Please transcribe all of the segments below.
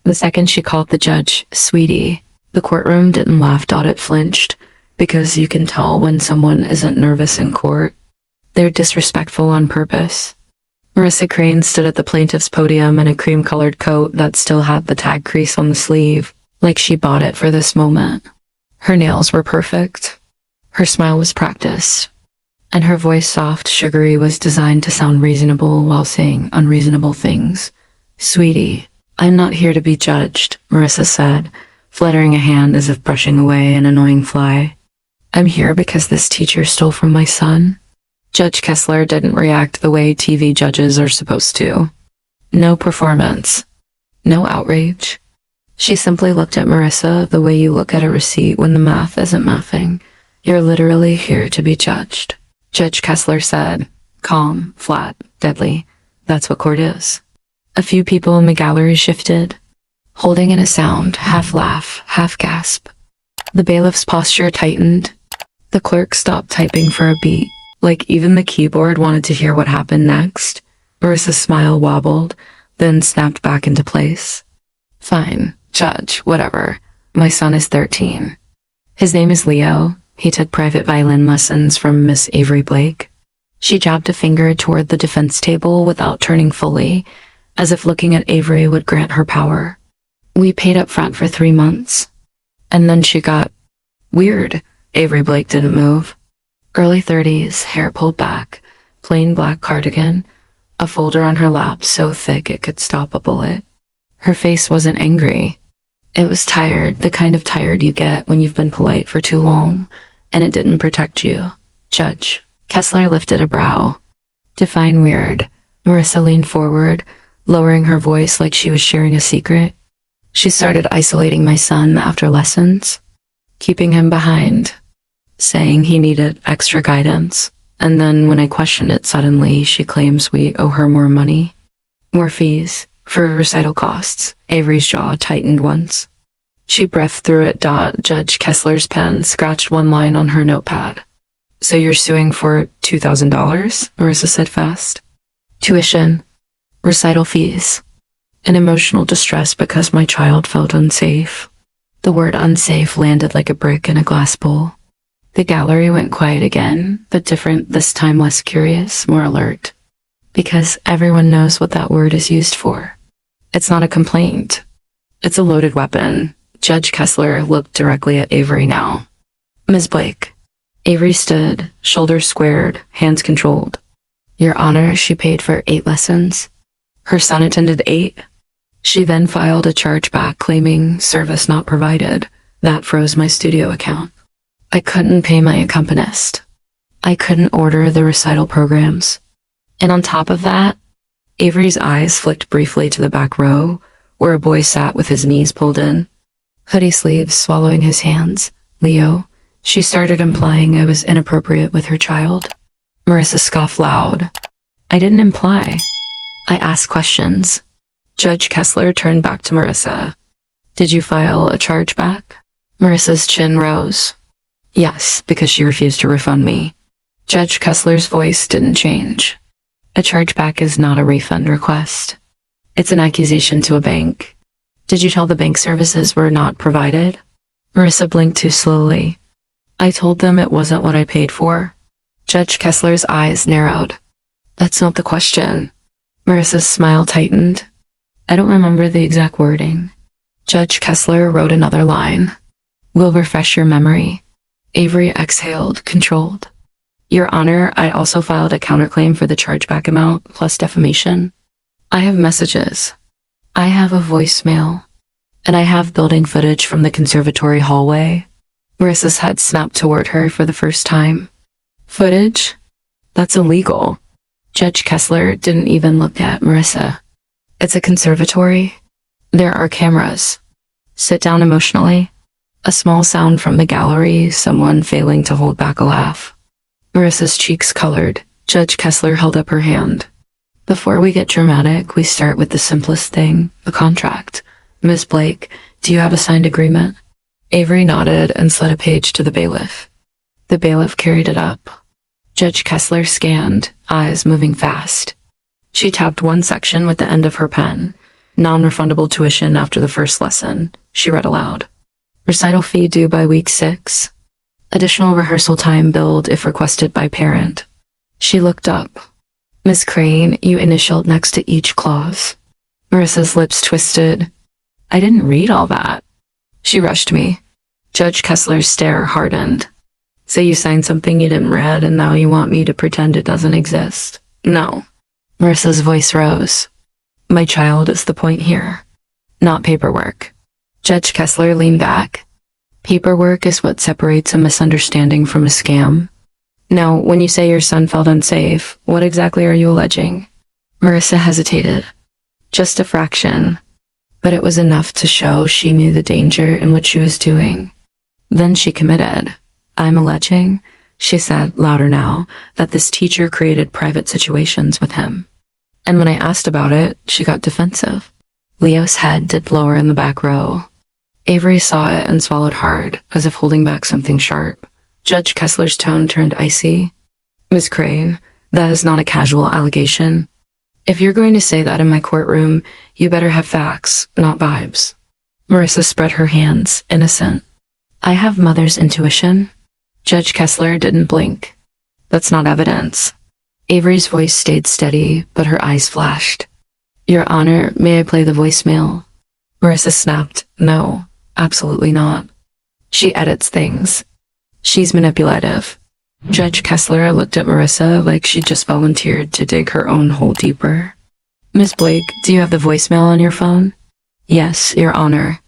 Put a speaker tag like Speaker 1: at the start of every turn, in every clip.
Speaker 1: The second she called the judge sweetie, the courtroom didn't laugh. It flinched, because you can tell when someone isn't nervous in court. They're disrespectful on purpose. Marissa Crane stood at the plaintiff's podium in a cream-colored coat that still had the tag crease on the sleeve, like she bought it for this moment. Her nails were perfect. Her smile was practiced. And her voice, soft, sugary, was designed to sound reasonable while saying unreasonable things. "Sweetie, I'm not here to be judged," Marissa said, fluttering a hand as if brushing away an annoying fly. "I'm here because this teacher stole from my son." Judge Kessler didn't react the way TV judges are supposed to. No performance. No outrage. She simply looked at Marissa the way you look at a receipt when the math isn't mathing. "You're literally here to be judged," Judge Kessler said, calm, flat, deadly. "That's what court is." A few people in the gallery shifted, holding in a sound, half laugh, half gasp. The bailiff's posture tightened. The clerk stopped typing for a beat, like even the keyboard wanted to hear what happened next. Marissa's smile wobbled, then snapped back into place. "Fine, Judge, whatever. My son is 13. His name is Leo. He took private violin lessons from Miss Avery Blake." She jabbed a finger toward the defense table without turning fully, as if looking at Avery would grant her power. "We paid up front for 3 months. And then she got weird." Avery Blake didn't move. Early 30s, hair pulled back, plain black cardigan, a folder on her lap so thick it could stop a bullet. Her face wasn't angry. It was tired, the kind of tired you get when you've been polite for too long, and it didn't protect you. "Judge." Kessler lifted a brow. "Define weird." Marissa leaned forward, lowering her voice like she was sharing a secret. "She started isolating my son after lessons, keeping him behind, saying he needed extra guidance. And then when I questioned it suddenly, she claims we owe her more money. More fees for recital costs." Avery's jaw tightened once. She breathed through it. Judge Kessler's pen scratched one line on her notepad. "So you're suing for $2,000? Marissa said fast. "Tuition, recital fees, and emotional distress because my child felt unsafe." The word unsafe landed like a brick in a glass bowl. The gallery went quiet again, but different, this time less curious, more alert. Because everyone knows what that word is used for. It's not a complaint. It's a loaded weapon. Judge Kessler looked directly at Avery now. "Ms. Blake." Avery stood, shoulders squared, hands controlled. "Your Honor, she paid for 8 lessons. Her son attended 8. She then filed a chargeback claiming service not provided. That froze my studio account. I couldn't pay my accompanist. I couldn't order the recital programs. And on top of that," Avery's eyes flicked briefly to the back row, where a boy sat with his knees pulled in, hoodie sleeves swallowing his hands. "Leo." She started implying I was inappropriate with her child. Marissa scoffed loud. "I didn't imply. I asked questions." Judge Kessler turned back to Marissa. "Did you file a chargeback?" Marissa's chin rose. "Yes, because she refused to refund me." Judge Kessler's voice didn't change. "A chargeback is not a refund request. It's an accusation to a bank. Did you tell the bank services were not provided?" Marissa blinked too slowly. "I told them it wasn't what I paid for." Judge Kessler's eyes narrowed. "That's not the question." Marissa's smile tightened. "I don't remember the exact wording." Judge Kessler wrote another line. "Will refresh your memory." Avery exhaled, controlled. "Your Honor, I also filed a counterclaim for the chargeback amount plus defamation. I have messages. I have a voicemail. And I have building footage from the conservatory hallway." Marissa's head snapped toward her for the first time. "Footage? That's illegal." Judge Kessler didn't even look at Marissa. "It's a conservatory. There are cameras." "Sit down emotionally." A small sound from the gallery, someone failing to hold back a laugh. Marissa's cheeks colored. Judge Kessler held up her hand. "Before we get dramatic, we start with the simplest thing, the contract. Ms. Blake, do you have a signed agreement?" Avery nodded and slid a page to the bailiff. The bailiff carried it up. Judge Kessler scanned, eyes moving fast. She tapped one section with the end of her pen, Non-refundable tuition after the first lesson, she read aloud. Recital fee due by week 6. Additional rehearsal time billed if requested by parent. She looked up. Miss Crane, you initialed next to each clause. Marissa's lips twisted. I didn't read all that. She rushed me. Judge Kessler's stare hardened. So you signed something you didn't read and now you want me to pretend it doesn't exist? No. Marissa's voice rose. My child is the point here, not paperwork. Judge Kessler leaned back. Paperwork is what separates a misunderstanding from a scam. Now, when you say your son felt unsafe, what exactly are you alleging? Marissa hesitated. Just a fraction, but it was enough to show she knew the danger in what she was doing. Then she committed. I'm alleging, she said, louder now, that this teacher created private situations with him. And when I asked about it, she got defensive. Leo's head did lower in the back row. Avery saw it and swallowed hard, as if holding back something sharp. Judge Kessler's tone turned icy. Miss Crane, that is not a casual allegation. If you're going to say that in my courtroom, you better have facts, not vibes. Marissa spread her hands, innocent. I have mother's intuition. Judge Kessler didn't blink. That's not evidence. Avery's voice stayed steady, but her eyes flashed. Your Honor, may I play the voicemail? Marissa snapped. No, absolutely not. She edits things. She's manipulative. Judge Kessler looked at Marissa like she'd just volunteered to dig her own hole deeper. Miss Blake, do you have the voicemail on your phone? Yes, Your Honor.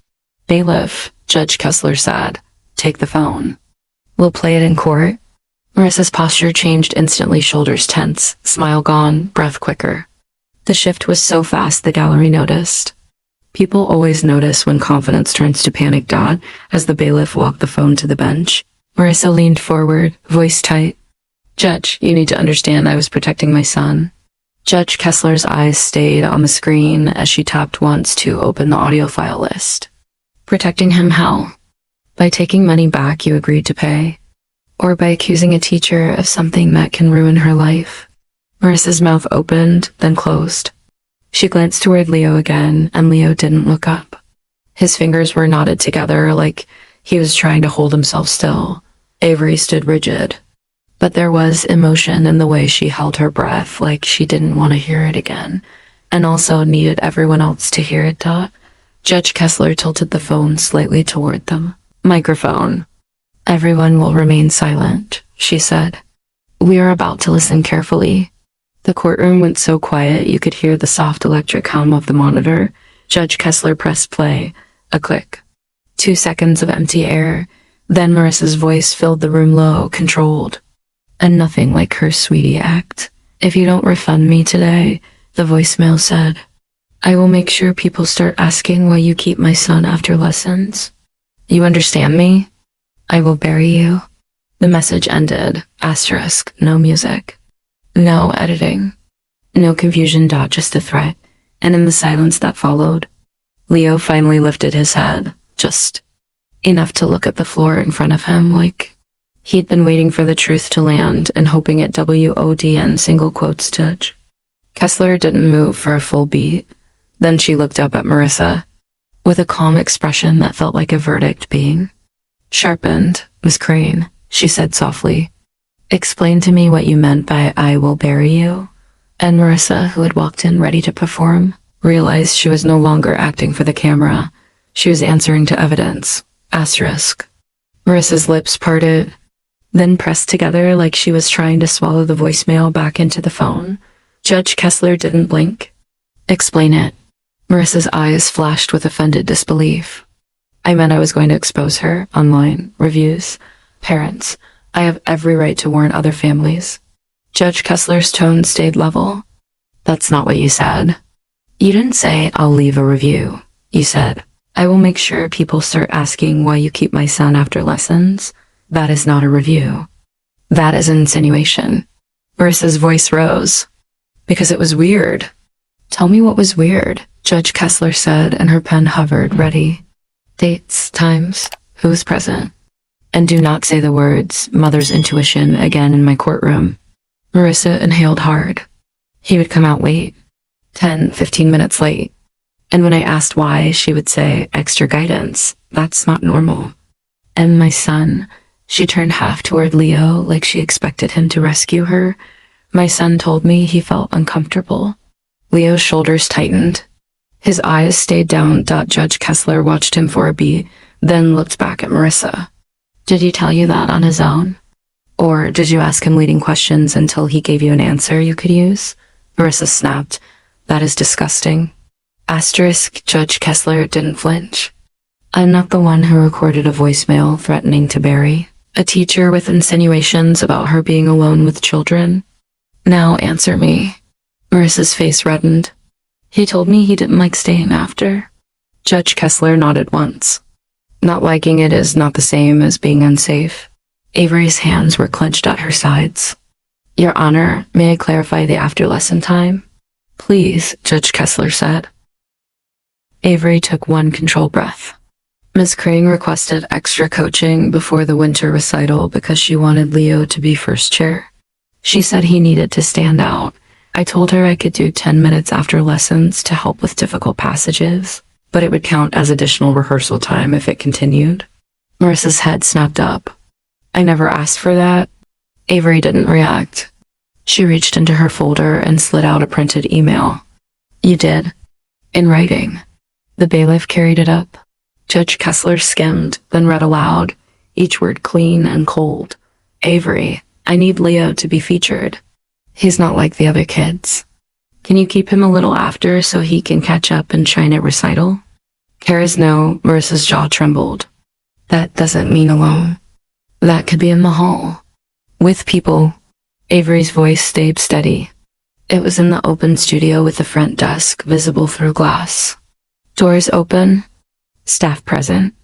Speaker 1: Bailiff, Judge Kessler said. Take the phone. We'll play it in court. Marissa's posture changed instantly, shoulders tense, smile gone, breath quicker. The shift was so fast the gallery noticed. People always notice when confidence turns to panic. As the bailiff walked the phone to the bench, Marissa leaned forward, voice tight. Judge, you need to understand I was protecting my son. Judge Kessler's eyes stayed on the screen as she tapped once to open the audio file list. Protecting him how? By taking money back you agreed to pay? Or by accusing a teacher of something that can ruin her life? Marissa's mouth opened, then closed. She glanced toward Leo again, and Leo didn't look up. His fingers were knotted together like he was trying to hold himself still. Avery stood rigid. But there was emotion in the way she held her breath, like she didn't want to hear it again, and also needed everyone else to hear it. Judge Kessler tilted the phone slightly toward them. Microphone. Everyone will remain silent, she said. We are about to listen carefully. The courtroom went so quiet you could hear the soft electric hum of the monitor. Judge Kessler pressed play. A click. 2 seconds of empty air. Then Marissa's voice filled the room, low, controlled. And nothing like her sweetie act. If you don't refund me today, the voicemail said, I will make sure people start asking why you keep my son after lessons. You understand me? I will bury you. The message ended. Asterisk. No music. No editing. No confusion. Just a threat. And in the silence that followed, Leo finally lifted his head. Just enough to look at the floor in front of him like he'd been waiting for the truth to land and hoping it WODN single quotes. Judge Kessler didn't move for a full beat. Then she looked up at Marissa with a calm expression that felt like a verdict being sharpened. Miss Crane, she said softly, explain to me what you meant by I will bury you. And Marissa, who had walked in ready to perform, realized she was no longer acting for the camera. She was answering to evidence. Asterisk. Marissa's lips parted, then pressed together like she was trying to swallow the voicemail back into the phone. Judge Kessler didn't blink. Explain it. Marissa's eyes flashed with offended disbelief. I meant I was going to expose her. Online, reviews, parents. I have every right to warn other families. Judge Kessler's tone stayed level. That's not what you said. You didn't say, I'll leave a review. You said, I will make sure people start asking why you keep my son after lessons. That is not a review. That is an insinuation. Marissa's voice rose. Because it was weird. Tell me what was weird, Judge Kessler said, and her pen hovered, ready. Dates, times, who was present. And do not say the words, mother's intuition, again in my courtroom. Marissa inhaled hard. He would come out late. 10, 15 minutes late. And when I asked why, she would say, extra guidance. That's not normal. And my son, she turned half toward Leo like she expected him to rescue her. My son told me he felt uncomfortable. Leo's shoulders tightened. His eyes stayed down. Judge Kessler watched him for a beat, then looked back at Marissa. Did he tell you that on his own? Or did you ask him leading questions until he gave you an answer you could use? Marissa snapped. That is disgusting. Asterisk, Judge Kessler didn't flinch. I'm not the one who recorded a voicemail threatening to bury a teacher with insinuations about her being alone with children. Now answer me. Marissa's face reddened. He told me he didn't like staying after. Judge Kessler nodded once. Not liking it is not the same as being unsafe. Avery's hands were clenched at her sides. Your Honor, may I clarify the after-lesson time? Please, Judge Kessler said. Avery took one controlled breath. Ms. Crane requested extra coaching before the winter recital because she wanted Leo to be first chair. She said he needed to stand out. I told her I could do 10 minutes after lessons to help with difficult passages, but it would count as additional rehearsal time if it continued. Marissa's head snapped up. I never asked for that. Avery didn't react. She reached into her folder and slid out a printed email. You did? In writing. The bailiff carried it up. Judge Kessler skimmed, then read aloud, each word clean and cold. Avery, I need Leo to be featured. He's not like the other kids. Can you keep him a little after so he can catch up and shine at recital? Kara's no. Marissa's jaw trembled. That doesn't mean alone. That could be in the hall. With people. Avery's voice stayed steady. It was in the open studio with the front desk visible through glass. Doors open. Staff present.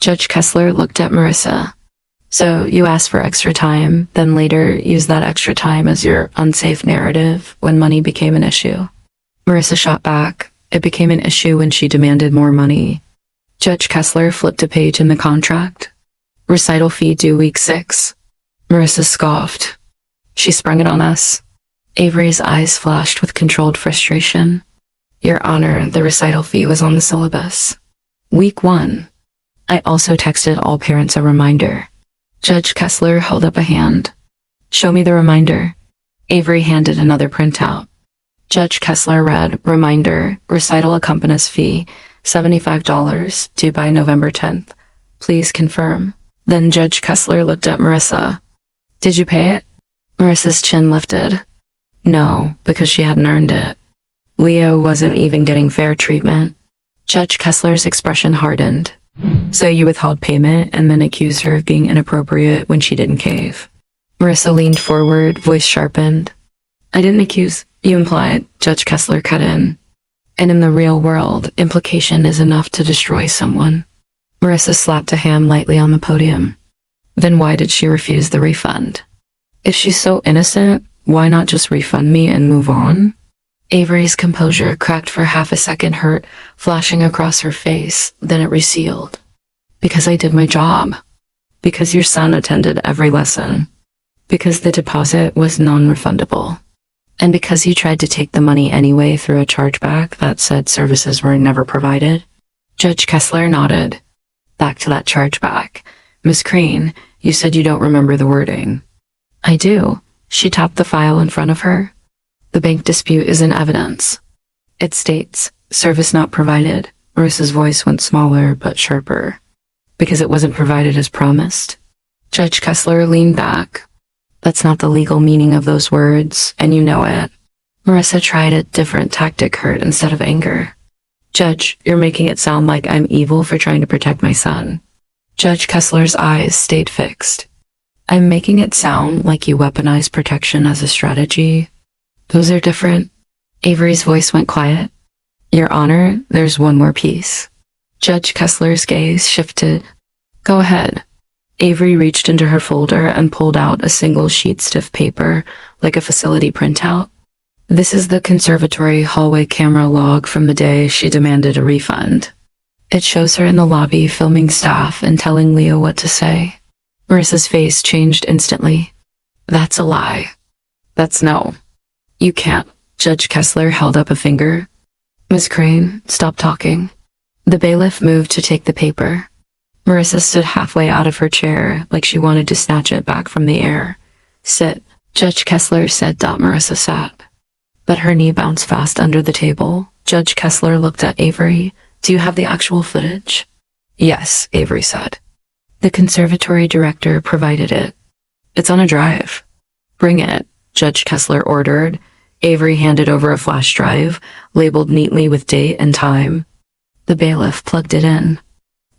Speaker 1: Judge Kessler looked at Marissa. So you asked for extra time, then later used that extra time as your unsafe narrative when money became an issue. Marissa shot back. It became an issue when she demanded more money. Judge Kessler flipped a page in the contract. Recital fee due week 6. Marissa scoffed. She sprung it on us. Avery's eyes flashed with controlled frustration. Your Honor, the recital fee was on the syllabus. Week 1. I also texted all parents a reminder. Judge Kessler held up a hand. Show me the reminder. Avery handed another printout. Judge Kessler read, reminder, recital accompanist fee, $75, due by November 10th. Please confirm. Then Judge Kessler looked at Marissa. Did you pay it? Marissa's chin lifted. No, because she hadn't earned it. Leo wasn't even getting fair treatment. Judge Kessler's expression hardened. So you withheld payment and then accused her of being inappropriate when she didn't cave. Marissa leaned forward, voice sharpened. I didn't accuse, you implied, Judge Kessler cut in. And in the real world, implication is enough to destroy someone. Marissa slapped a hand lightly on the podium. Then why did she refuse the refund? If she's so innocent, why not just refund me and move on? Avery's composure cracked for half a second, hurt flashing across her face, then it resealed. Because I did my job. Because your son attended every lesson. Because the deposit was non-refundable. And because you tried to take the money anyway through a chargeback that said services were never provided. Judge Kessler nodded. Back to that chargeback. Miss Crane, you said you don't remember the wording. I do. She tapped the file in front of her. The bank dispute is in evidence. It states, service not provided. Marissa's voice went smaller but sharper. Because it wasn't provided as promised. Judge Kessler leaned back. That's not the legal meaning of those words, and you know it. Marissa tried a different tactic, hurt instead of anger. Judge, you're making it sound like I'm evil for trying to protect my son. Judge Kessler's eyes stayed fixed. I'm making it sound like you weaponize protection as a strategy. Those are different. Avery's voice went quiet. Your Honor, there's one more piece. Judge Kessler's gaze shifted. Go ahead. Avery reached into her folder and pulled out a single sheet stiff paper, like a facility printout. This is the conservatory hallway camera log from the day she demanded a refund. It shows her in the lobby filming staff and telling Leo what to say. Marissa's face changed instantly. That's a lie. That's no. You can't. Judge Kessler held up a finger. Miss Crane, stop talking. The bailiff moved to take the paper. Marissa stood halfway out of her chair, like she wanted to snatch it back from the air. Sit, Judge Kessler said. Marissa sat. But her knee bounced fast under the table. Judge Kessler looked at Avery. Do you have the actual footage? Yes, Avery said. The conservatory director provided it. It's on a drive. Bring it, Judge Kessler ordered. Avery handed over a flash drive, labeled neatly with date and time. The bailiff plugged it in.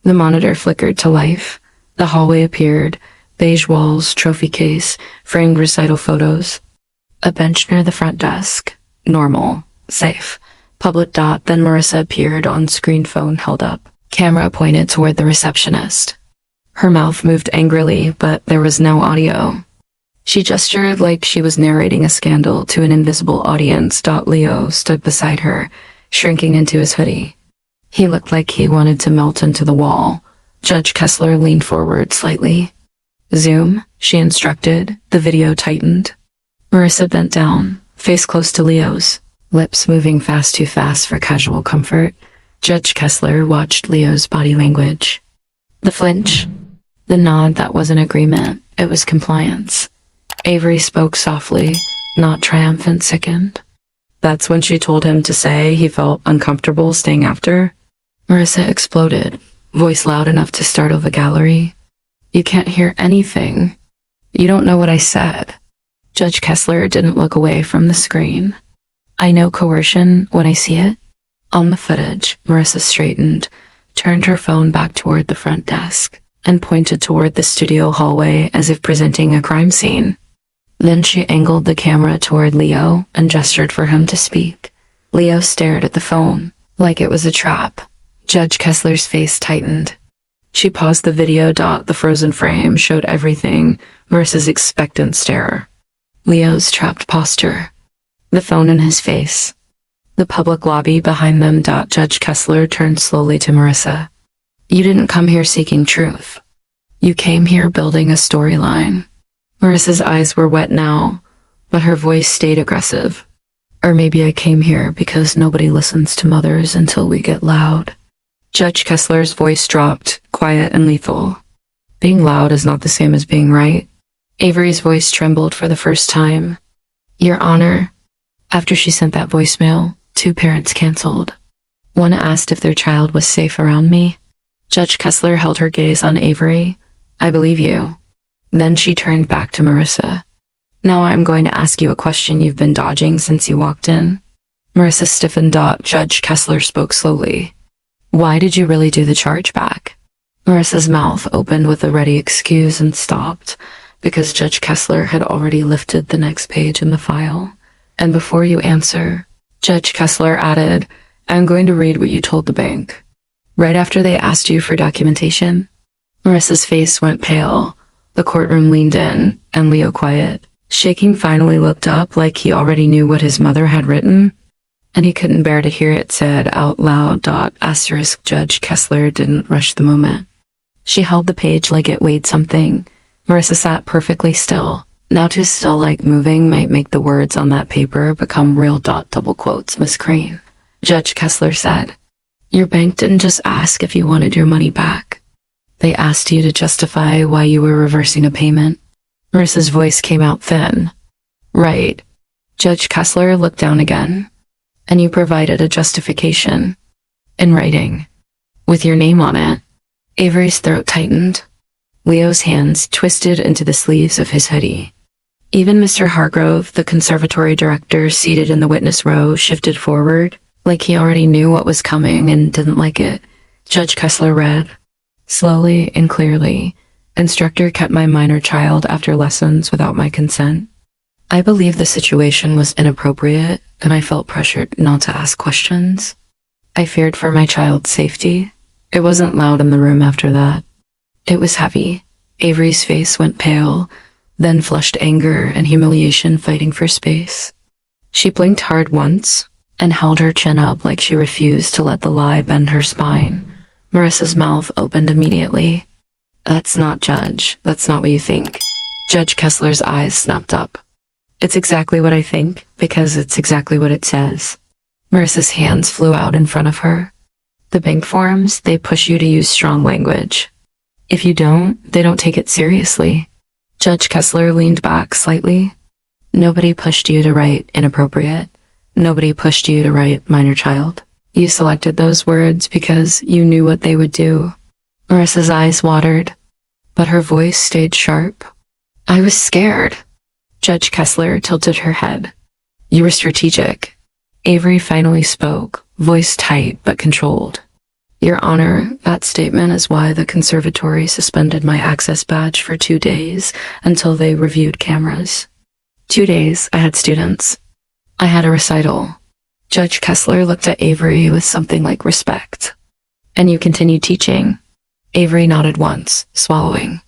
Speaker 1: The monitor flickered to life. The hallway appeared. Beige walls, trophy case, framed recital photos. A bench near the front desk. Normal. Safe. Public. Then Marissa appeared on screen, phone held up. Camera pointed toward the receptionist. Her mouth moved angrily, but there was no audio. She gestured like she was narrating a scandal to an invisible audience. Leo stood beside her, shrinking into his hoodie. He looked like he wanted to melt into the wall. Judge Kessler leaned forward slightly. Zoom, she instructed. The video tightened. Marissa bent down, face close to Leo's, lips moving too fast for casual comfort. Judge Kessler watched Leo's body language. The flinch, the nod, that wasn't agreement, it was compliance. Avery spoke softly, not triumphant, sickened. That's when she told him to say he felt uncomfortable staying after. Marissa exploded, voice loud enough to startle the gallery. You can't hear anything. You don't know what I said. Judge Kessler didn't look away from the screen. I know coercion when I see it. On the footage, Marissa straightened, turned her phone back toward the front desk, and pointed toward the studio hallway as if presenting a crime scene. Then she angled the camera toward Leo and gestured for him to speak. Leo stared at the phone, like it was a trap. Judge Kessler's face tightened. She paused the video. The frozen frame showed everything. Marissa's expectant stare. Leo's trapped posture. The phone in his face. The public lobby behind them. Judge Kessler turned slowly to Marissa. You didn't come here seeking truth. You came here building a storyline. Marissa's eyes were wet now, but her voice stayed aggressive. Or maybe I came here because nobody listens to mothers until we get loud. Judge Kessler's voice dropped, quiet and lethal. Being loud is not the same as being right. Avery's voice trembled for the first time. Your Honor. After she sent that voicemail, 2 parents canceled. One asked if their child was safe around me. Judge Kessler held her gaze on Avery. I believe you. Then she turned back to Marissa. Now I'm going to ask you a question you've been dodging since you walked in. Marissa stiffened. Judge Kessler spoke slowly. Why did you really do the chargeback? Marissa's mouth opened with a ready excuse and stopped, because Judge Kessler had already lifted the next page in the file. And before you answer, Judge Kessler added, I'm going to read what you told the bank. Right after they asked you for documentation? Marissa's face went pale. The courtroom leaned in, and Leo, quiet, shaking, finally looked up like he already knew what his mother had written, and he couldn't bear to hear it said out loud. Asterisk. Judge Kessler didn't rush the moment. She held the page like it weighed something. Marissa sat perfectly still. Now too still, like moving might make the words on that paper become real. Double quotes. Miss Crane. Judge Kessler said, your bank didn't just ask if you wanted your money back. They asked you to justify why you were reversing a payment. Marissa's voice came out thin. Right. Judge Kessler looked down again. And you provided a justification. In writing. With your name on it. Avery's throat tightened. Leo's hands twisted into the sleeves of his hoodie. Even Mr. Hargrove, the conservatory director seated in the witness row, shifted forward, like he already knew what was coming and didn't like it. Judge Kessler read. Slowly and clearly, instructor kept my minor child after lessons without my consent. I believe the situation was inappropriate, and I felt pressured not to ask questions. I feared for my child's safety. It wasn't loud in the room after that. It was heavy. Avery's face went pale, then flushed anger and humiliation fighting for space. She blinked hard once, and held her chin up like she refused to let the lie bend her spine. Marissa's mouth opened immediately. That's not, Judge. That's not what you think. Judge Kessler's eyes snapped up. It's exactly what I think, because it's exactly what it says. Marissa's hands flew out in front of her. The bank forms, they push you to use strong language. If you don't, they don't take it seriously. Judge Kessler leaned back slightly. Nobody pushed you to write inappropriate. Nobody pushed you to write minor child. You selected those words because you knew what they would do. Marissa's eyes watered, but her voice stayed sharp. I was scared. Judge Kessler tilted her head. You were strategic. Avery finally spoke, voice tight but controlled. Your Honor, that statement is why the conservatory suspended my access badge for 2 days until they reviewed cameras. 2 days, I had students. I had a recital. Judge Kessler looked at Avery with something like respect. And you continued teaching? Avery nodded once, swallowing.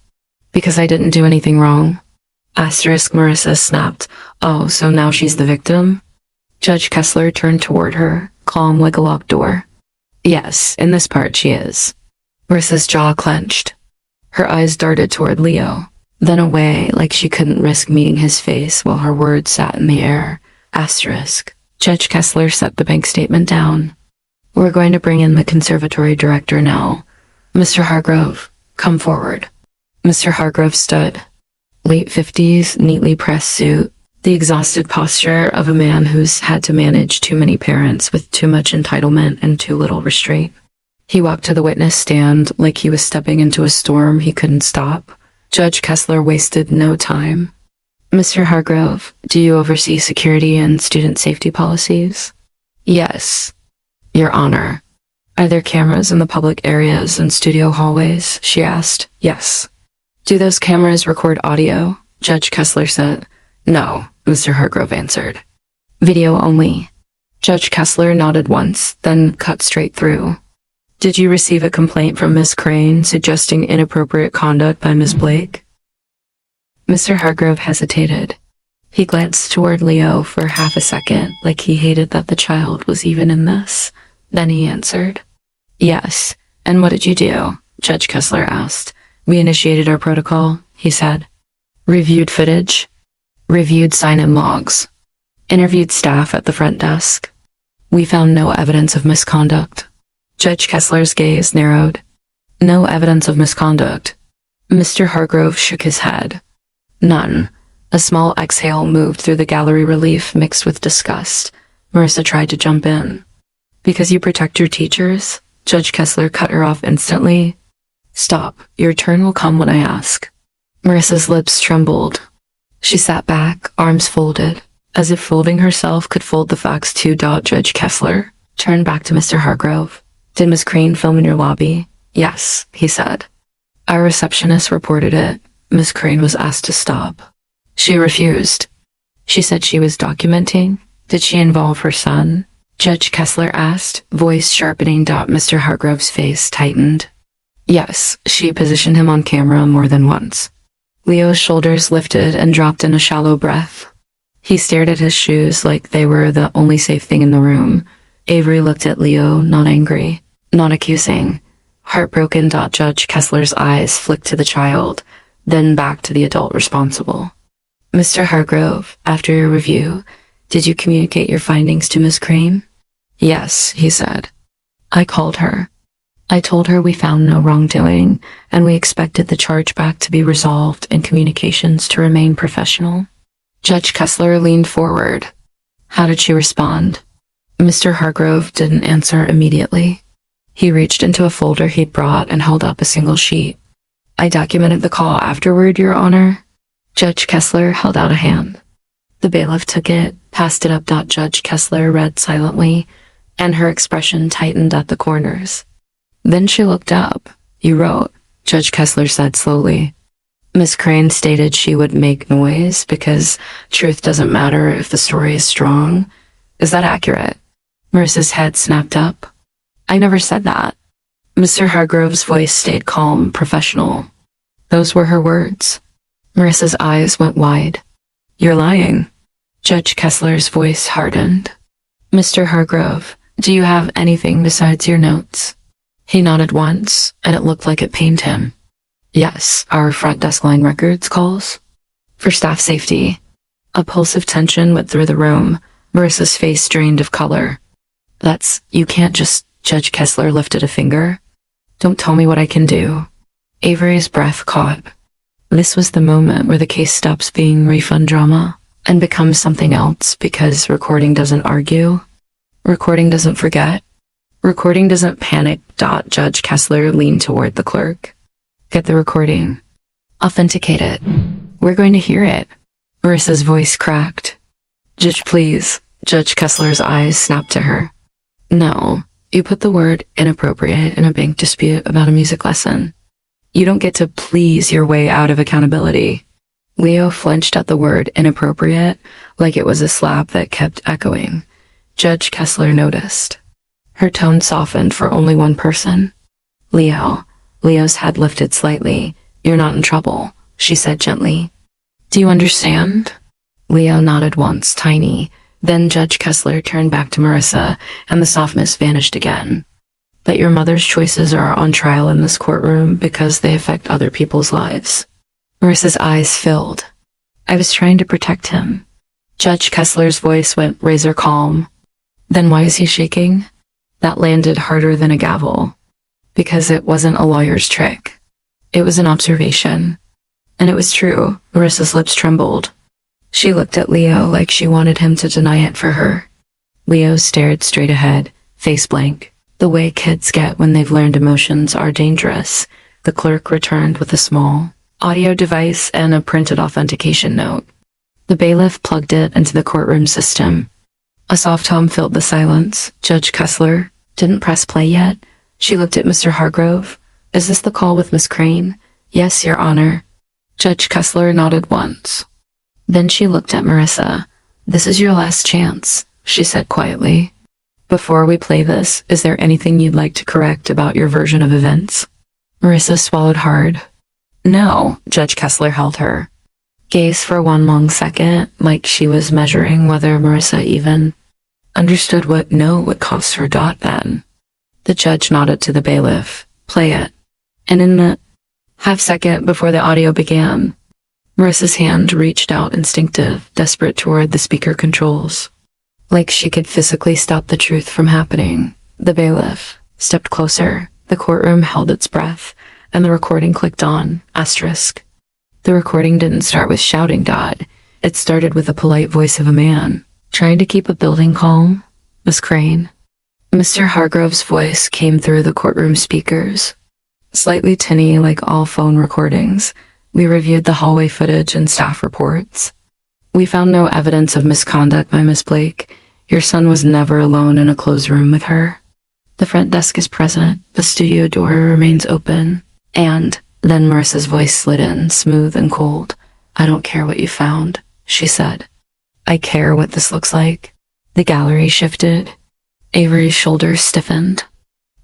Speaker 1: Because I didn't do anything wrong. Asterisk, Marissa snapped. Oh, so now she's the victim? Judge Kessler turned toward her, calm like a locked door. Yes, in this part she is. Marissa's jaw clenched. Her eyes darted toward Leo, then away like she couldn't risk meeting his face while her words sat in the air. Asterisk. Judge Kessler set the bank statement down. We're going to bring in the conservatory director now. Mr. Hargrove, come forward. Mr. Hargrove stood. Late 50s, neatly pressed suit, the exhausted posture of a man who's had to manage too many parents with too much entitlement and too little restraint. He walked to the witness stand like he was stepping into a storm he couldn't stop. Judge Kessler wasted no time. Mr. Hargrove, do you oversee security and student safety policies? Yes. Your Honor. Are there cameras in the public areas and studio hallways? She asked. Yes. Do those cameras record audio? Judge Kessler said. No, Mr. Hargrove answered. Video only. Judge Kessler nodded once, then cut straight through. Did you receive a complaint from Miss Crane suggesting inappropriate conduct by Miss Blake? Mr. Hargrove hesitated. He glanced toward Leo for half a second, like he hated that the child was even in this. Then he answered. Yes. And what did you do? Judge Kessler asked. We initiated our protocol, he said. Reviewed footage. Reviewed sign-in logs. Interviewed staff at the front desk. We found no evidence of misconduct. Judge Kessler's gaze narrowed. No evidence of misconduct. Mr. Hargrove shook his head. None. A small exhale moved through the gallery relief mixed with disgust. Marissa tried to jump in. Because you protect your teachers? Judge Kessler cut her off instantly. Stop. Your turn will come when I ask. Marissa's lips trembled. She sat back, arms folded, as if folding herself could fold the facts too. Judge Kessler turned back to Mr. Hargrove. Did Miss Crane film in your lobby? Yes, he said. Our receptionist reported it. Miss Crane was asked to stop. She refused. She said she was documenting. Did she involve her son? Judge Kessler asked, voice sharpening. Mr. Hargrove's face tightened. Yes, she positioned him on camera more than once. Leo's shoulders lifted and dropped in a shallow breath. He stared at his shoes like they were the only safe thing in the room. Avery looked at Leo, not angry, not accusing. Heartbroken. Judge Kessler's eyes flicked to the child, then back to the adult responsible. Mr. Hargrove, after your review, did you communicate your findings to Miss Crane? Yes, he said. I called her. I told her we found no wrongdoing, and we expected the chargeback to be resolved and communications to remain professional. Judge Kessler leaned forward. How did she respond? Mr. Hargrove didn't answer immediately. He reached into a folder he'd brought and held up a single sheet. I documented the call afterward, Your Honor. Judge Kessler held out a hand. The bailiff took it, passed it up. Judge Kessler read silently, and her expression tightened at the corners. Then she looked up. You wrote, Judge Kessler said slowly. Miss Crane stated she would make noise because truth doesn't matter if the story is strong. Is that accurate? Marissa's head snapped up. I never said that. Mr. Hargrove's voice stayed calm, professional. Those were her words. Marissa's eyes went wide. You're lying. Judge Kessler's voice hardened. Mr. Hargrove, do you have anything besides your notes? He nodded once, and it looked like it pained him. Yes, our front desk line records calls. For staff safety. A pulse of tension went through the room. Marissa's face drained of color. You can't just, Judge Kessler lifted a finger. Don't tell me what I can do. Avery's breath caught. This was the moment where the case stops being refund drama and becomes something else, because recording doesn't argue. Recording doesn't forget. Recording doesn't panic. Judge Kessler leaned toward the clerk. Get the recording. Authenticate it. We're going to hear it. Marissa's voice cracked. Judge, please. Judge Kessler's eyes snapped to her. No, you put the word inappropriate in a bank dispute about a music lesson. You don't get to please your way out of accountability. Leo flinched at the word inappropriate like it was a slap that kept echoing. Judge Kessler noticed. Her tone softened for only one person. Leo. Leo's head lifted slightly. You're not in trouble, she said gently. Do you understand? Leo nodded once, tiny. Then Judge Kessler turned back to Marissa, and the softness vanished again. But your mother's choices are on trial in this courtroom because they affect other people's lives. Marissa's eyes filled. I was trying to protect him. Judge Kessler's voice went razor calm. Then why is he shaking? That landed harder than a gavel. Because it wasn't a lawyer's trick. It was an observation. And it was true. Marissa's lips trembled. She looked at Leo like she wanted him to deny it for her. Leo stared straight ahead, face blank. The way kids get when they've learned emotions are dangerous. The clerk returned with a small audio device and a printed authentication note. The bailiff plugged it into the courtroom system. A soft hum filled the silence. Judge Kessler didn't press play yet. She looked at Mr. Hargrove. Is this the call with Miss Crane? Yes, Your Honor. Judge Kessler nodded once. Then she looked at Marissa. This is your last chance, she said quietly. Before we play this, is there anything you'd like to correct about your version of events? Marissa swallowed hard. No, Judge Kessler held her gaze for one long second, like she was measuring whether Marissa even understood what no would cost her. Then the judge nodded to the bailiff. Play it. And in the half second before the audio began, Marissa's hand reached out, instinctive, desperate toward the speaker controls. Like she could physically stop the truth from happening. The bailiff stepped closer. The courtroom held its breath, and the recording clicked on. Asterisk. The recording didn't start with shouting. It started with the polite voice of a man, trying to keep a building calm. Miss Crane. Mr. Hargrove's voice came through the courtroom speakers. Slightly tinny like all phone recordings, we reviewed the hallway footage and staff reports. We found no evidence of misconduct by Miss Blake. Your son was never alone in a closed room with her. The front desk is present. The studio door remains open. And then Marissa's voice slid in, smooth and cold. I don't care what you found, she said. I care what this looks like. The gallery shifted. Avery's shoulders stiffened.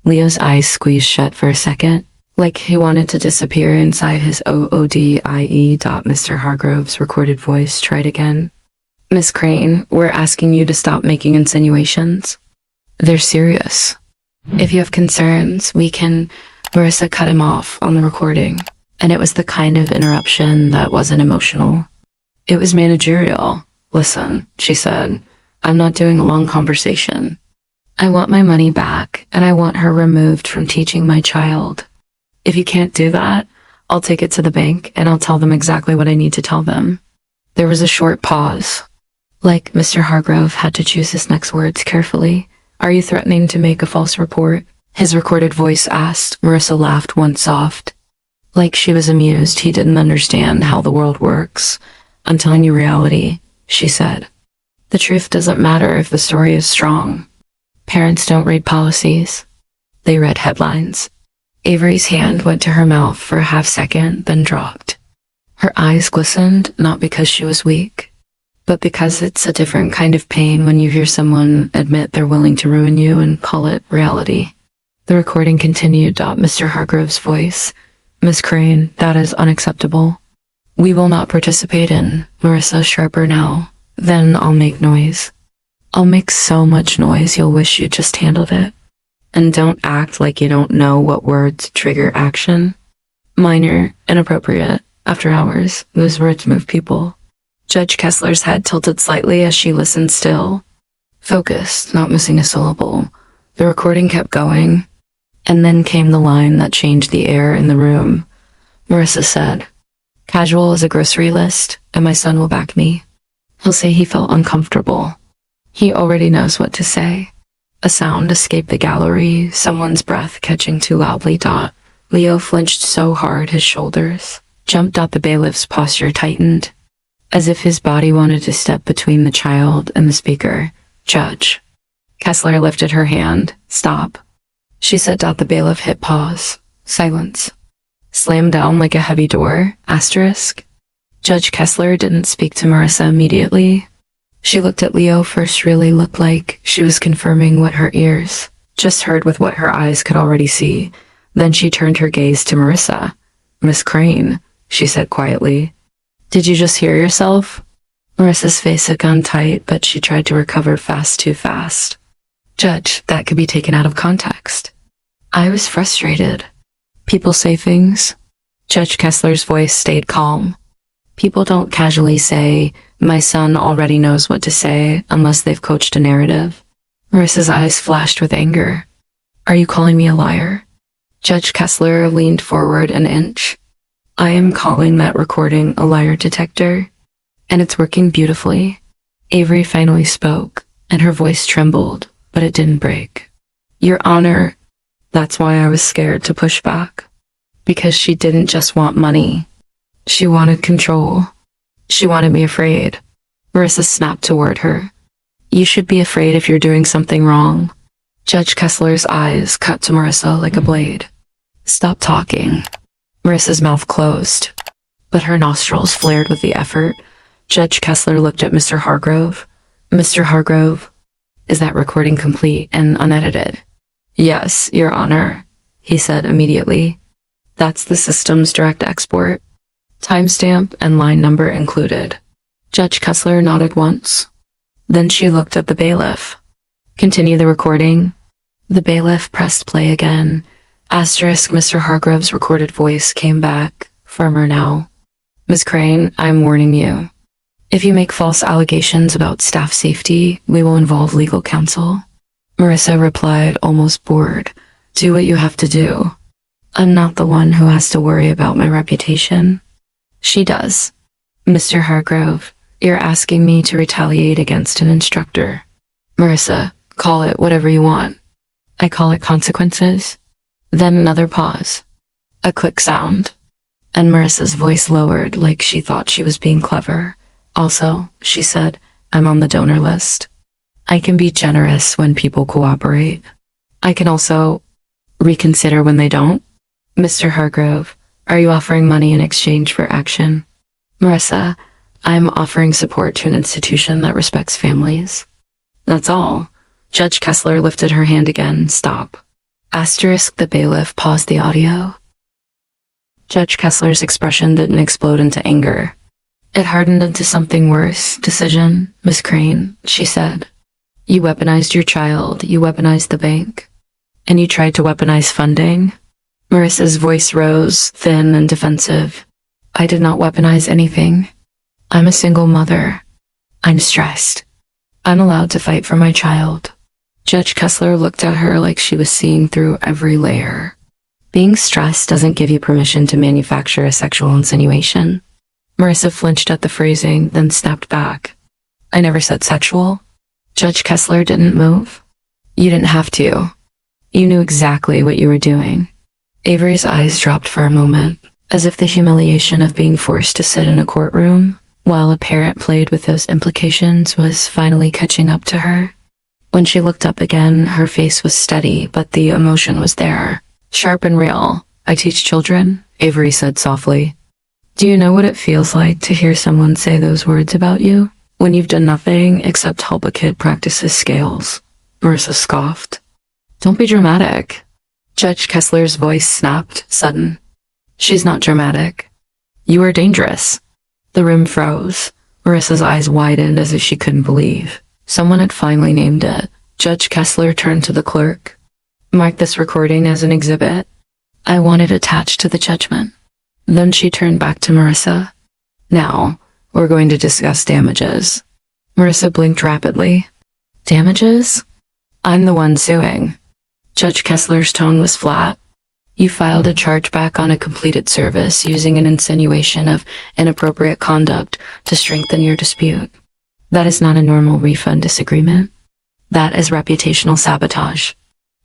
Speaker 1: Leo's eyes squeezed shut for a second, like he wanted to disappear inside his OODIE. Mr. Hargrove's recorded voice tried again. Miss Crane, we're asking you to stop making insinuations. They're serious. If you have concerns, we can... Marissa cut him off on the recording, and it was the kind of interruption that wasn't emotional. It was managerial. Listen, she said, I'm not doing a long conversation. I want my money back, and I want her removed from teaching my child. If you can't do that, I'll take it to the bank, and I'll tell them exactly what I need to tell them. There was a short pause. Like Mr. Hargrove had to choose his next words carefully. Are you threatening to make a false report? His recorded voice asked. Marissa laughed once soft. Like she was amused he didn't understand how the world works. I'm telling you reality, she said. The truth doesn't matter if the story is strong. Parents don't read policies. They read headlines. Avery's hand went to her mouth for a half second, then dropped. Her eyes glistened, not because she was weak, but because it's a different kind of pain when you hear someone admit they're willing to ruin you and call it reality. The recording continued. Mr. Hargrove's voice. Miss Crane, that is unacceptable. We will not participate in. Marissa, sharper now. Then I'll make noise. I'll make so much noise you'll wish you just handled it. And don't act like you don't know what words trigger action. Minor, inappropriate, after hours, those words move people. Judge Kessler's head tilted slightly as she listened still. Focused, not missing a syllable. The recording kept going, and then came the line that changed the air in the room. Marissa said, "Casual as a grocery list, and my son will back me. He'll say he felt uncomfortable. He already knows what to say." A sound escaped the gallery, someone's breath catching too loudly. Leo flinched so hard his shoulders jumped. The bailiff's posture tightened, as if his body wanted to step between the child and the speaker. "Judge." Kessler lifted her hand. "Stop," she said. The bailiff hit pause. Silence. Slammed down like a heavy door. Asterisk. Judge Kessler didn't speak to Marissa immediately. She looked at Leo first, really looked like she was confirming what her ears just heard with what her eyes could already see. Then she turned her gaze to Marissa. "Miss Crane," she said quietly. "Did you just hear yourself?" Marissa's face had gone tight, but she tried to recover too fast. "Judge, that could be taken out of context. I was frustrated. People say things." Judge Kessler's voice stayed calm. "People don't casually say, 'My son already knows what to say,' unless they've coached a narrative." Marissa's eyes flashed with anger. "Are you calling me a liar?" Judge Kessler leaned forward an inch. "I am calling that recording a liar detector, and it's working beautifully." Avery finally spoke, and her voice trembled, but it didn't break. "Your Honor, that's why I was scared to push back. Because she didn't just want money. She wanted control. She wanted me afraid." Marissa snapped toward her. "You should be afraid if you're doing something wrong." Judge Kessler's eyes cut to Marissa like a blade. "Stop talking." Marissa's mouth closed, but her nostrils flared with the effort. Judge Kessler looked at Mr. Hargrove. "Mr. Hargrove, is that recording complete and unedited?" "Yes, Your Honor," he said immediately. "That's the system's direct export. Timestamp and line number included." Judge Kessler nodded once. Then she looked at the bailiff. "Continue the recording." The bailiff pressed play again. Asterisk. Mr. Hargrove's recorded voice came back, firmer now. "Ms. Crane, I'm warning you. If you make false allegations about staff safety, we will involve legal counsel." Marissa replied, almost bored. "Do what you have to do. I'm not the one who has to worry about my reputation." "She does. Mr. Hargrove, you're asking me to retaliate against an instructor." "Marissa, call it whatever you want." "I call it consequences." Then another pause. A click sound. And Marissa's voice lowered like she thought she was being clever. "Also," she said, "I'm on the donor list. I can be generous when people cooperate. I can also reconsider when they don't." "Mr. Hargrove, are you offering money in exchange for action?" "Marissa, I'm offering support to an institution that respects families. That's all." Judge Kessler lifted her hand again. "Stop." Asterisk. The bailiff paused the audio. Judge Kessler's expression didn't explode into anger. It hardened into something worse. "Decision, Miss Crane," she said. "You weaponized your child, you weaponized the bank, and you tried to weaponize funding." Marissa's voice rose, thin and defensive. "I did not weaponize anything. I'm a single mother. I'm stressed. I'm allowed to fight for my child." Judge Kessler looked at her like she was seeing through every layer. "Being stressed doesn't give you permission to manufacture a sexual insinuation." Marissa flinched at the phrasing, then snapped back. "I never said sexual." Judge Kessler didn't move. "You didn't have to. You knew exactly what you were doing." Avery's eyes dropped for a moment, as if the humiliation of being forced to sit in a courtroom while a parent played with those implications was finally catching up to her. When she looked up again, her face was steady, but the emotion was there. "Sharp and real. I teach children," Avery said softly. "Do you know what it feels like to hear someone say those words about you, when you've done nothing except help a kid practice his scales?" Marissa scoffed. "Don't be dramatic." Judge Kessler's voice snapped, sudden. "She's not dramatic. You are dangerous." The room froze. Marissa's eyes widened as if she couldn't believe. Someone had finally named it. Judge Kessler turned to the clerk. "Mark this recording as an exhibit. I want it attached to the judgment." Then she turned back to Marissa. "Now, we're going to discuss damages." Marissa blinked rapidly. Damages? I'm the one suing. Judge Kessler's tone was flat. You filed a chargeback on a completed service using an insinuation of inappropriate conduct to strengthen your dispute. That is not a normal refund disagreement. That is reputational sabotage.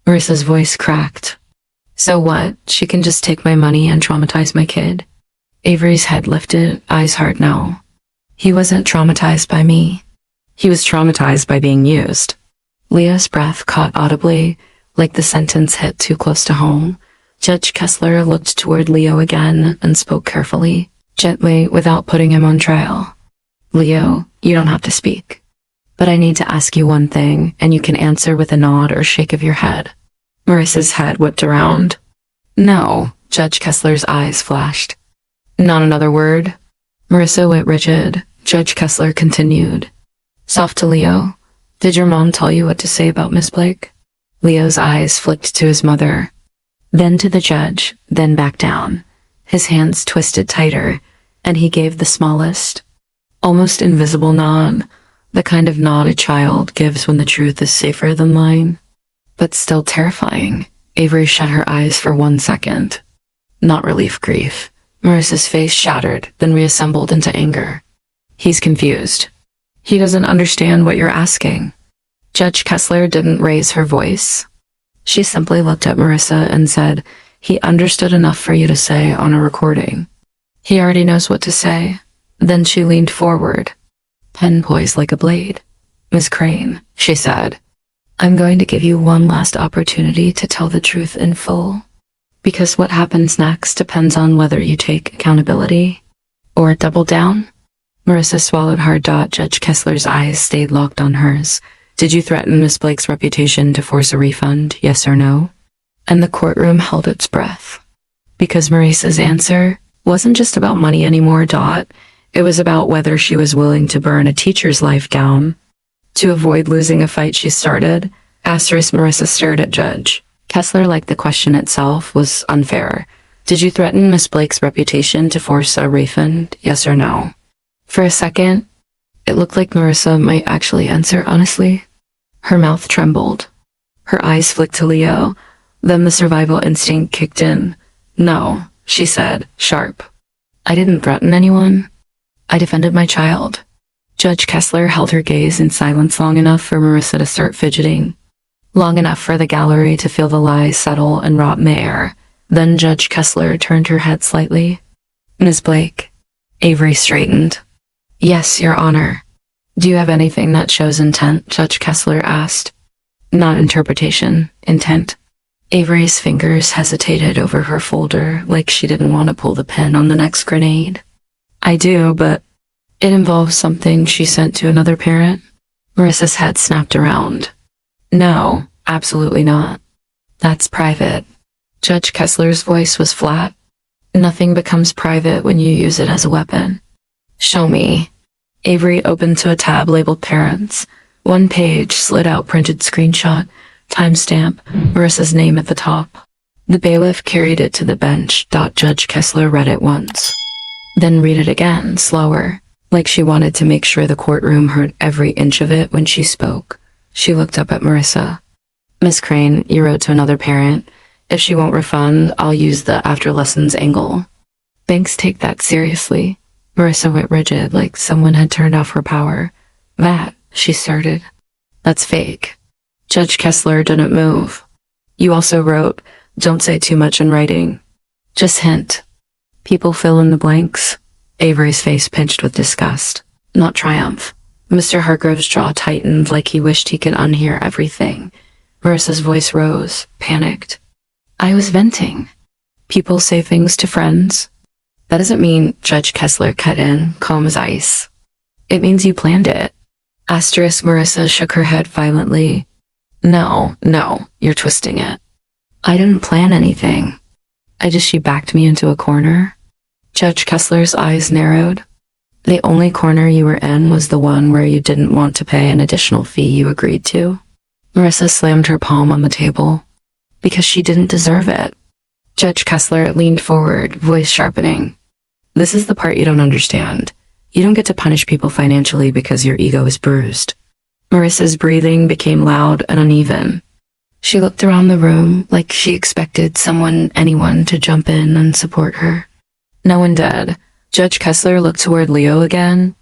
Speaker 1: Marissa's voice cracked. So what? She can just take my money and traumatize my kid? Avery's head lifted, eyes hard now. He wasn't traumatized by me. He was traumatized by being used. Leah's breath caught audibly, like the sentence hit too close to home. Judge Kessler looked toward Leo again and spoke carefully, gently, without putting him on trial. Leo, you don't have to speak. But I need to ask you one thing, and you can answer with a nod or shake of your head. Marissa's head whipped around. No, Judge Kessler's eyes flashed. Not another word. Marissa went rigid. Judge Kessler continued. Soft to Leo. Did your mom tell you what to say about Miss Blake? Leo's eyes flicked to his mother, then to the judge, then back down. His hands twisted tighter, and he gave the smallest, almost invisible nod, the kind of nod a child gives when the truth is safer than lying. But still terrifying. Avery shut her eyes for 1 second. Not relief, grief. Marissa's face shattered, then reassembled into anger. He's confused. He doesn't understand what you're asking. Judge Kessler didn't raise her voice. She simply looked at Marissa and said, he understood enough for you to say on a recording. He already knows what to say. Then she leaned forward, pen poised like a blade. Miss Crane, she said, I'm going to give you one last opportunity to tell the truth in full. Because what happens next depends on whether you take accountability or double down. Marissa swallowed hard. Judge Kessler's eyes stayed locked on hers. Did you threaten Miss Blake's reputation to force a refund, yes or no? And the courtroom held its breath. Because Marissa's answer wasn't just about money anymore. It was about whether she was willing to burn a teacher's life down to avoid losing a fight she started. Marissa stared at Judge Kessler like the question itself was unfair. Did you threaten Miss Blake's reputation to force a refund, yes or no? For a second, it looked like Marissa might actually answer honestly. Her mouth trembled. Her eyes flicked to Leo. Then the survival instinct kicked in. No, she said, sharp. I didn't threaten anyone. I defended my child. Judge Kessler held her gaze in silence long enough for Marissa to start fidgeting. Long enough for the gallery to feel the lies settle and rot in the air. Then Judge Kessler turned her head slightly. Ms. Blake. Avery straightened. Yes, Your Honor. Do you have anything that shows intent? Judge Kessler asked. Not interpretation, intent. Avery's fingers hesitated over her folder like she didn't want to pull the pin on the next grenade. I do, but it involves something she sent to another parent. Marissa's head snapped around. No, absolutely not. That's private. Judge Kessler's voice was flat. Nothing becomes private when you use it as a weapon. Show me. Avery opened to a tab labeled Parents. One page slid out printed screenshot, timestamp, Marissa's name at the top. The bailiff carried it to the bench. Judge Kessler read it once. Then read it again, slower, like she wanted to make sure the courtroom heard every inch of it when she spoke. She looked up at Marissa. Miss Crane, you wrote to another parent. If she won't refund, I'll use the after lessons angle. Banks take that seriously. Marissa went rigid, like someone had turned off her power. That, she started. That's fake. Judge Kessler didn't move. You also wrote, don't say too much in writing. Just hint. People fill in the blanks. Avery's face pinched with disgust, not triumph. Mr. Hargrove's jaw tightened like he wished he could unhear everything. Marissa's voice rose, panicked. I was venting. People say things to friends. That doesn't mean, Judge Kessler cut in, calm as ice. It means you planned it. Marissa shook her head violently. No, you're twisting it. I didn't plan anything. She backed me into a corner. Judge Kessler's eyes narrowed. The only corner you were in was the one where you didn't want to pay an additional fee you agreed to. Marissa slammed her palm on the table. Because she didn't deserve it. Judge Kessler leaned forward, voice sharpening. This is the part you don't understand. You don't get to punish people financially because your ego is bruised. Marissa's breathing became loud and uneven. She looked around the room like she expected anyone to jump in and support her. No one did. Judge Kessler looked toward Leo again,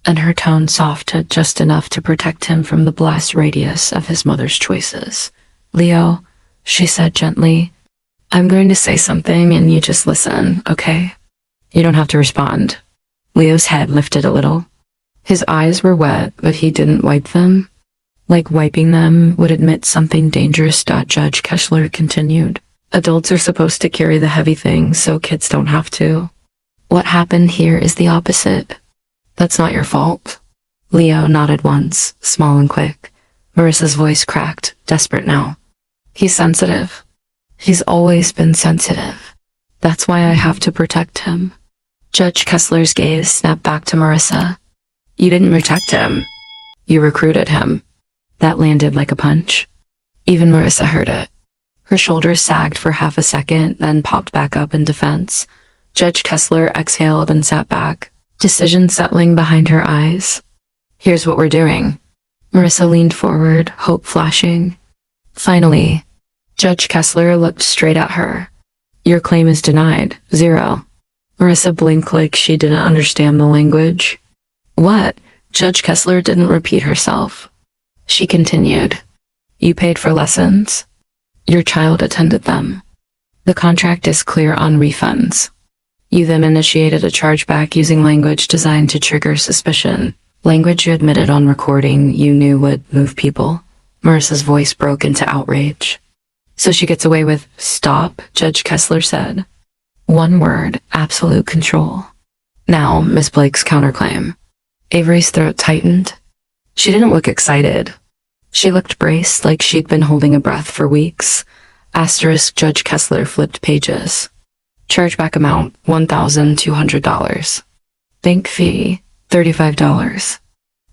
Speaker 1: and her tone softened just enough to protect him from the blast radius of his mother's choices. "Leo," she said gently, "I'm going to say something and you just listen, okay? You don't have to respond." Leo's head lifted a little. His eyes were wet, but he didn't wipe them. Like wiping them would admit something dangerous. Judge Kessler continued. "Adults are supposed to carry the heavy things so kids don't have to. What happened here is the opposite. That's not your fault." Leo nodded once, small and quick. Marissa's voice cracked, desperate now. "He's sensitive. He's always been sensitive. That's why I have to protect him." Judge Kessler's gaze snapped back to Marissa. "You didn't protect him. You recruited him." That landed like a punch. Even Marissa heard it. Her shoulders sagged for half a second, then popped back up in defense. Judge Kessler exhaled and sat back, decision settling behind her eyes. "Here's what we're doing." Marissa leaned forward, hope flashing. Finally, Judge Kessler looked straight at her. "Your claim is denied. 0. Marissa blinked like she didn't understand the language. "What?" Judge Kessler didn't repeat herself. She continued. "You paid for lessons. Your child attended them. The contract is clear on refunds. You then initiated a chargeback using language designed to trigger suspicion. Language you admitted on recording you knew would move people." Marissa's voice broke into outrage. "So she gets away with—" "Stop," Judge Kessler said. "One word, absolute control. Now, Miss Blake's counterclaim." Avery's throat tightened. She didn't look excited. She looked braced like she'd been holding a breath for weeks. Asterisk. Judge Kessler flipped pages. Chargeback amount, $1,200. Bank fee, $35.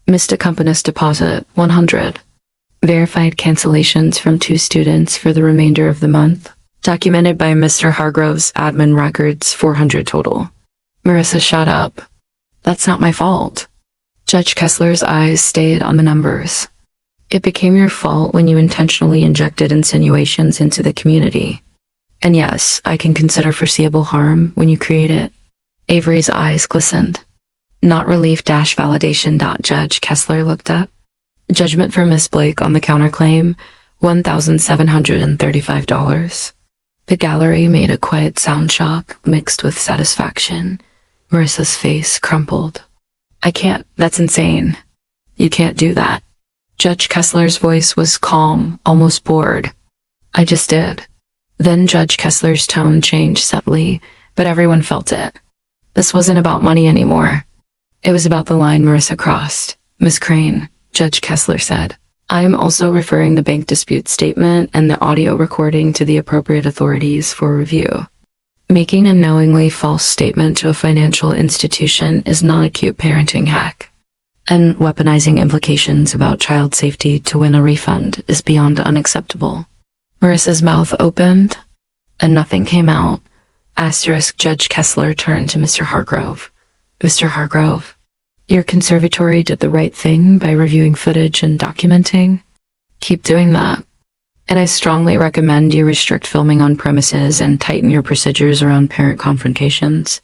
Speaker 1: Missed accompanist deposit, $100. Verified cancellations from 2 students for the remainder of the month. Documented by Mr. Hargrove's admin records, $400 total. Marissa shut up. "That's not my fault." Judge Kessler's eyes stayed on the numbers. "It became your fault when you intentionally injected insinuations into the community. And yes, I can consider foreseeable harm when you create it." Avery's eyes glistened. "Not relief-validation. Judge Kessler looked up. Judgment for Miss Blake on the counterclaim, $1,735. The gallery made a quiet sound shock mixed with satisfaction. Marissa's face crumpled. "I can't. That's insane. You can't do that." Judge Kessler's voice was calm, almost bored. "I just did." Then Judge Kessler's tone changed subtly, but everyone felt it. This wasn't about money anymore. It was about the line Marissa crossed. "Miss Crane," Judge Kessler said, "I am also referring the bank dispute statement and the audio recording to the appropriate authorities for review. Making a knowingly false statement to a financial institution is not a cute parenting hack. And weaponizing implications about child safety to win a refund is beyond unacceptable." Marissa's mouth opened, and nothing came out. Asterisk. Judge Kessler turned to Mr. Hargrove. "Mr. Hargrove, your conservatory did the right thing by reviewing footage and documenting. Keep doing that. And I strongly recommend you restrict filming on premises and tighten your procedures around parent confrontations."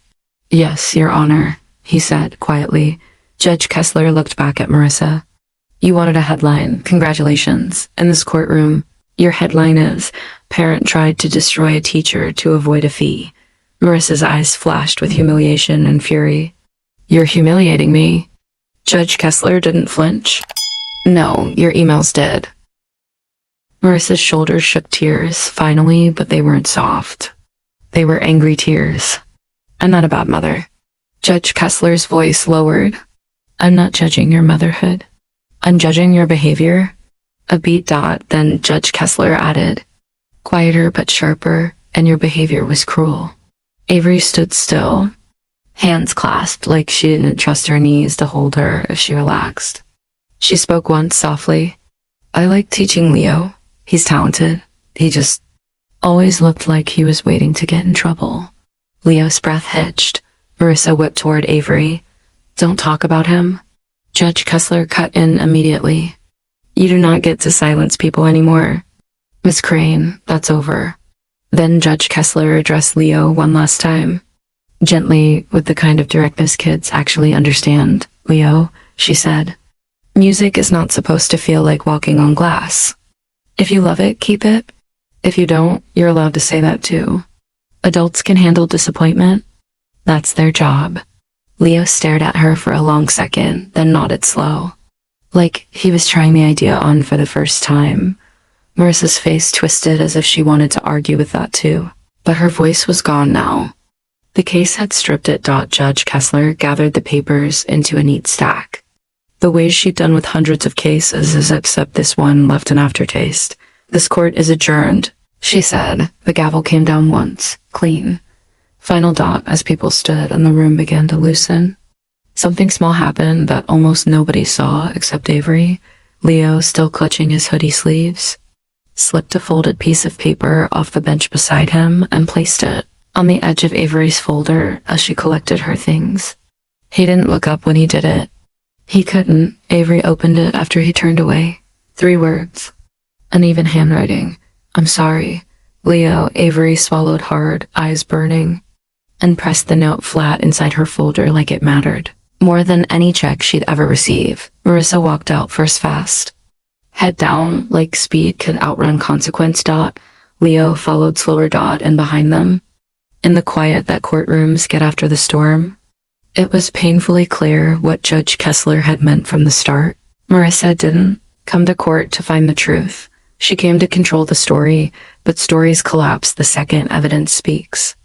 Speaker 1: "Yes, Your Honor," he said quietly. Judge Kessler looked back at Marissa. "You wanted a headline. Congratulations. In this courtroom, your headline is, 'Parent tried to destroy a teacher to avoid a fee.'" Marissa's eyes flashed with humiliation and fury. "You're humiliating me." Judge Kessler didn't flinch. "No, your emails did." Marissa's shoulders shook tears, finally, but they weren't soft. They were angry tears. "I'm not a bad mother." Judge Kessler's voice lowered. "I'm not judging your motherhood. I'm judging your behavior." A beat. Then Judge Kessler added, quieter but sharper, "and your behavior was cruel." Avery stood still, hands clasped like she didn't trust her knees to hold her if she relaxed. She spoke once softly. "I like teaching Leo. He's talented. He just always looked like he was waiting to get in trouble." Leo's breath hitched. Marissa whipped toward Avery. "Don't talk about him." Judge Kessler cut in immediately. You do not get to silence people anymore. Miss Crane, that's over. Then Judge Kessler addressed Leo one last time. Gently, with the kind of directness kids actually understand. Leo, she said, music is not supposed to feel like walking on glass. If you love it, keep it. If you don't, you're allowed to say that too. Adults can handle disappointment. That's their job. Leo stared at her for a long second, then nodded slow. Like he was trying the idea on for the first time. Marissa's face twisted as if she wanted to argue with that too, but her voice was gone now. The case had stripped it. Judge Kessler gathered the papers into a neat stack. The way she'd done with hundreds of cases is except this one left an aftertaste. This court is adjourned, she said. The gavel came down once, clean. Final dot as people stood and the room began to loosen. Something small happened that almost nobody saw except Avery. Leo, still clutching his hoodie sleeves, slipped a folded piece of paper off the bench beside him and placed it on the edge of Avery's folder as she collected her things. He didn't look up when he did it. He couldn't. Avery opened it after he turned away. 3 words. Uneven handwriting. I'm sorry. Leo. Avery swallowed hard, eyes burning, and pressed the note flat inside her folder like it mattered. More than any check she'd ever receive. Marissa walked out first fast. Head down, like speed could outrun consequence. Leo followed slower. And behind them, in the quiet that courtrooms get after the storm, it was painfully clear what Judge Kessler had meant from the start. Marissa didn't come to court to find the truth. She came to control the story, but stories collapse the second evidence speaks.